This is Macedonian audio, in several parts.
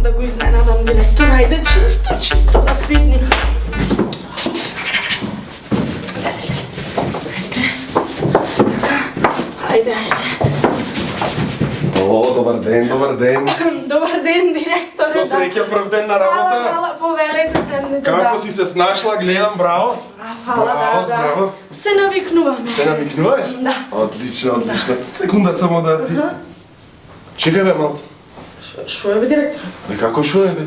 да го изненадам директор. Ајде, чисто да свитни. Ајде. О, добар ден. Добар ден, директоре. Со среќа прв ден на работа. Фала, повелете седнете. Како си се snашла, гледам, браво. Фала, да. Се навикнуваме. Се навикнуваш? Да. Одлично. Секунда само да ти. Чекај бе, малце. Шо е бе, директор? Бе, како шо е бе?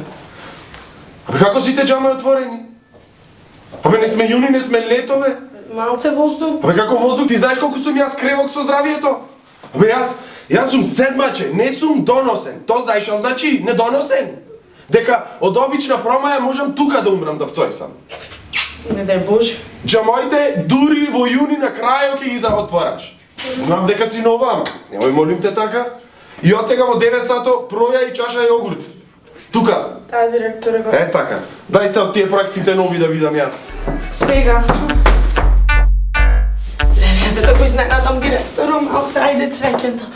Абе, како сите џаме отворени? Абе, не сме јуни, не сме лето бе. Малце воздух. Абе, како воздух? Ти знаеш колку сум јас кревок со здравието? Абе, јас сум седмаче, не сум доносен. То знаеш што значи недоносен? Дека од обична промаја можам тука да умрам да пцојсам. Не дај Боже. Џамоите дури во јуни на крајот ќе ги заотвораш. Знам дека си нова, ама немој молим те така. И од сега во 9 сато проја и чаша јогурт. Тука. Да, директоре. Е така. Дај се од тие проектите нови да видам јас. Сега. Леле, да го изненадам директором, малце, ајде цвеќето.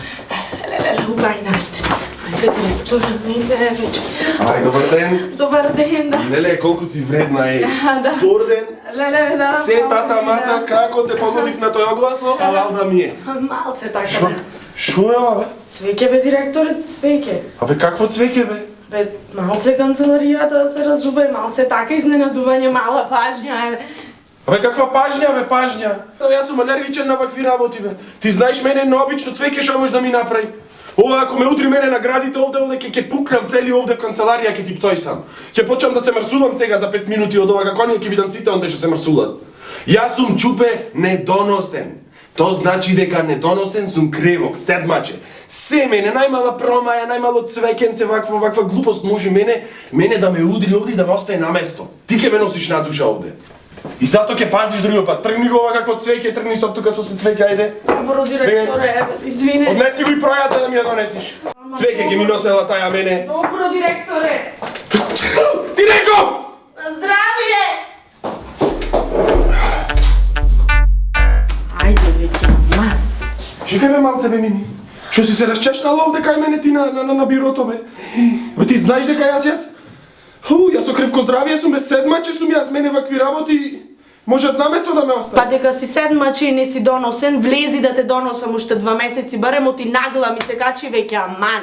Леле, убајна, ајде. Ајде, директора, ајде, вече. Ај, добар ден. Добар ден, да. Леле, колку си вредна е. Да. Втор ден. Леле, да. Се тата мата, како те погодив на тој огласно, алал да ми е. Малце така, Шо? да. Шо е ова бе? Цвеќе бе, директоре, цвеќе. Абе, какво цвеќе бе? Бе, малце канцеларијата да се разубе, малце така изненадување, мала пажња е. Абе, каква пажња бе, пажња? Јас сум алергичен на вакви работи бе. Ти знаеш мене необично цвеќе што може да ми направи. Ова ако ме удри мене на градите овде ќе пукнам цели овде в канцеларија, ќе ти пцојсам. Ќе почнам да се мрсулам сега за 5 минути од ова, како ние ќе видам сите онде што се мрсулат. Јас сум чупе недоносен. То значи дека недоносен сум кревок, седмаче. Се мене, најмала промаја, најмало цвеќенце, ваква глупост може мене да ме удри овде и да ме остане на место. Ти ќе ме носиш на душа овде. И затоа ќе пазиш другиот пат. Тргни го ова какво цвеќе, тргни со тука со се цвеќе, ајде. Добро, директоре, извине. Однеси го и пројата да ми ја донесиш. Цвеќе ќе ми носела таја мене. Добро, директоре. Ти реков! Здравје! Ајде веќе, ман. Чекај бе малце бе мини. Што си се расчешнала овде кај мене ти на бирото бе? Бе ти знаеш дека јас? Јас со кревко здравје сум бе, седмаче сум јас, мене вакви работи можат наместо да ме остави. Па дека си седмаче и не си доносен, влези да те доносам уште 2 месеци, барем ти нагла ми се качи веќе, аман.